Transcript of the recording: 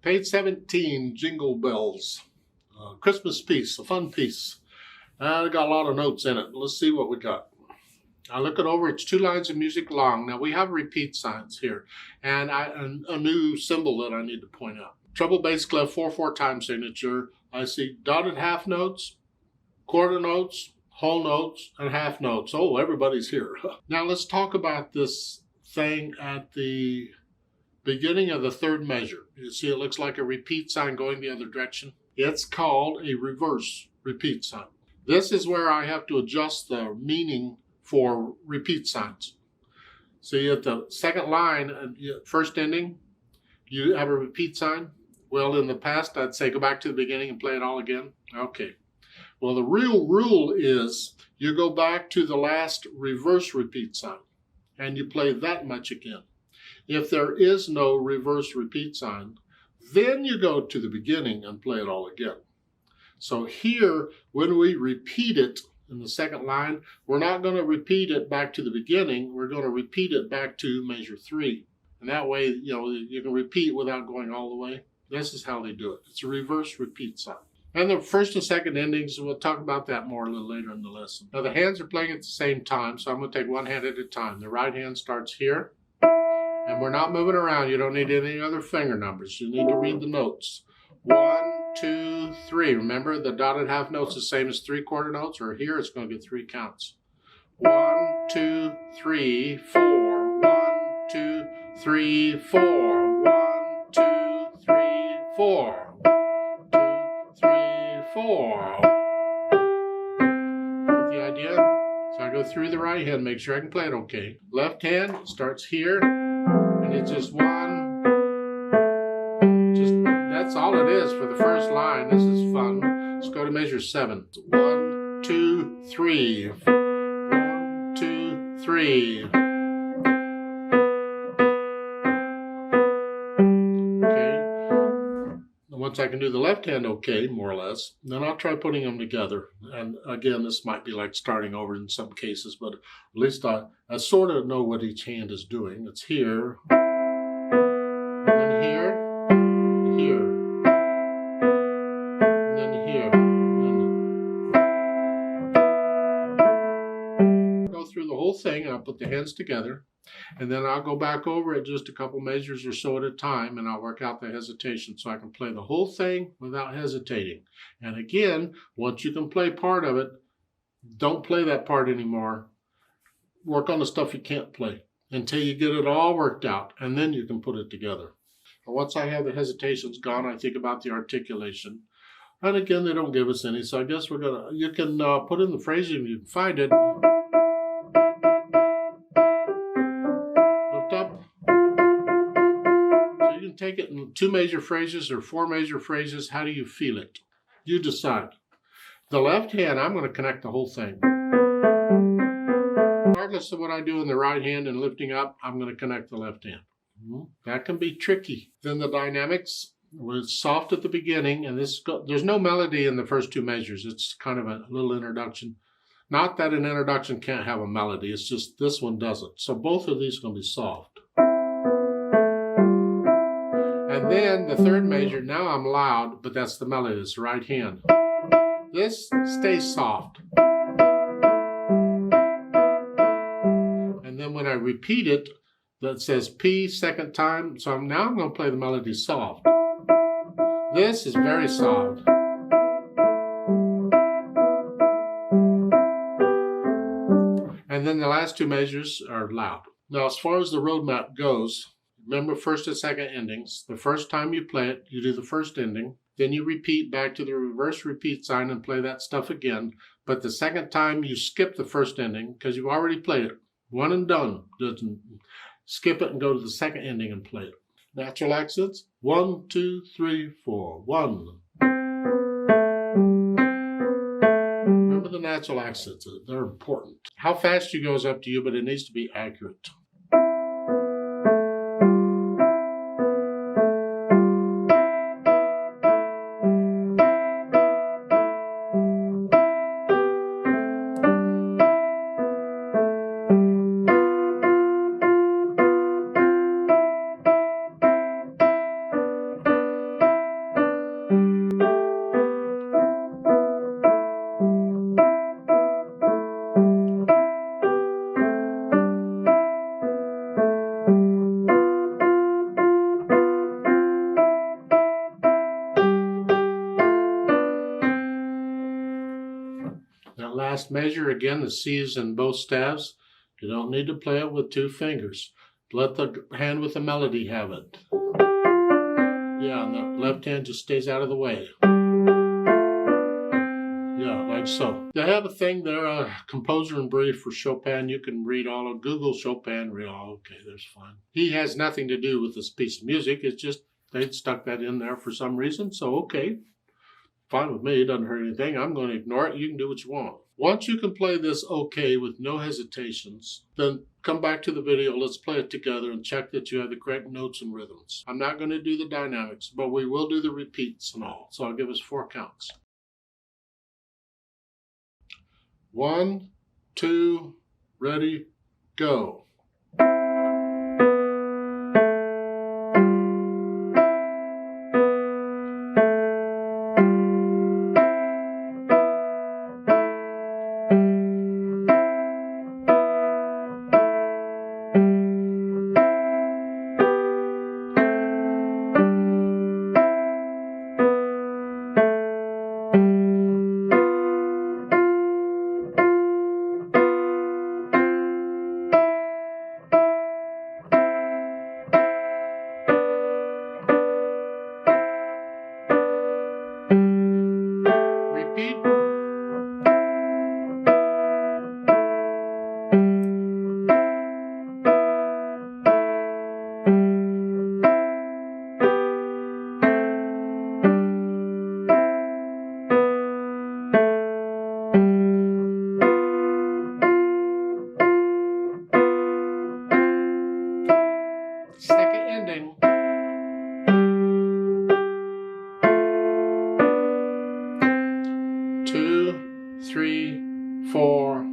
Page 17, Jingle Bells. Christmas piece, a fun piece. I got a lot of notes in it. Let's see what we got. I look it over. It's 2 lines of music long. Now we have repeat signs here, and a new symbol that I need to point out. Treble bass clef 4/4 time signature. I see dotted half notes, quarter notes, whole notes, and half notes. Oh, everybody's here. Now let's talk about this thing at the beginning of the 3rd measure. You see it looks like a repeat sign going the other direction. It's called a reverse repeat sign. This is where I have to adjust the meaning for repeat signs. See at the 2nd line, 1st ending, you have a repeat sign. Well, in the past, I'd say go back to the beginning and play it all again. Okay. Well, the real rule is you go back to the last reverse repeat sign and you play that much again. If there is no reverse repeat sign, then you go to the beginning and play it all again. So here, when we repeat it in the 2nd line, we're not going to repeat it back to the beginning. We're going to repeat it back to measure 3. And that way, you can repeat without going all the way. This is how they do it. It's a reverse repeat sign. And the 1st and 2nd endings, we'll talk about that more a little later in the lesson. Now the hands are playing at the same time, so I'm going to take one hand at a time. The right hand starts here. And we're not moving around. You don't need any other finger numbers. You need to read the notes. 1, 2, 3. Remember, the dotted half notes the same as 3/4 notes, or here it's going to get 3 counts. 1, 2, 3, 4. 1, 2, 3, 4. 1, 2, 3, 4. 1, 2, 3, 4. Get the idea? So I go through the right hand, make sure I can play it okay. Left hand starts here. And it's just one, that's all it is for the 1st line. This is fun. Let's go to measure 7. 1, 2, 3. 1, 2, 3. Okay. Once I can do the left hand okay, more or less, then I'll try putting them together. And again, this might be like starting over in some cases, but at least I sort of know what each hand is doing. It's here, and here, and here, and then here. And go through the whole thing, and I'll put the hands together. And then I'll go back over it just a couple measures or so at a time, and I'll work out the hesitation so I can play the whole thing without hesitating. And again, once you can play part of it, don't play that part anymore. Work on the stuff you can't play until you get it all worked out, and then you can put it together. And once I have the hesitations gone, I think about the articulation. And again, they don't give us any, so I guess you can put in the phrasing if you can find it. Up. So you can take it in 2 major phrases or 4 major phrases. How do you feel it? You decide. The left hand, I'm going to connect the whole thing. Regardless of what I do in the right hand and lifting up, I'm going to connect the left hand. That can be tricky. Then the dynamics was soft at the beginning, and there's no melody in the first 2 measures. It's kind of a little introduction. Not that an introduction can't have a melody, it's just this one doesn't. So both of these are going to be soft. And then the 3rd measure, now I'm loud, but that's the melody, it's the right hand. This stays soft. And then when I repeat it, that says P 2nd time, so now I'm going to play the melody soft. This is very soft. And then the last 2 measures are loud. Now, as far as the roadmap goes, remember 1st and 2nd endings. The first time you play it, you do the 1st ending. Then you repeat back to the reverse repeat sign and play that stuff again. But the 2nd time, you skip the 1st ending because you've already played it. One and done. Skip it and go to the 2nd ending and play it. Natural accents. 1, 2, 3, 4. 1. Remember the natural accents. They're important. How fast you go is up to you, but it needs to be accurate. last measure, again, the C is in both staves. You don't need to play it with 2 fingers. Let the hand with the melody have it. Yeah, and the left hand just stays out of the way. Yeah, like so. They have a thing there, a composer in brief for Chopin. You can read all of Google Chopin. Okay, there's fun. He has nothing to do with this piece of music. It's just they stuck that in there for some reason. So, okay, fine with me. It doesn't hurt anything. I'm going to ignore it. You can do what you want. Once you can play this okay with no hesitations, then come back to the video. Let's play it together and check that you have the correct notes and rhythms. I'm not going to do the dynamics, but we will do the repeats and all. So I'll give us 4 counts. 1, 2, ready, go. Repeat. Second ending. 2, 3, 4,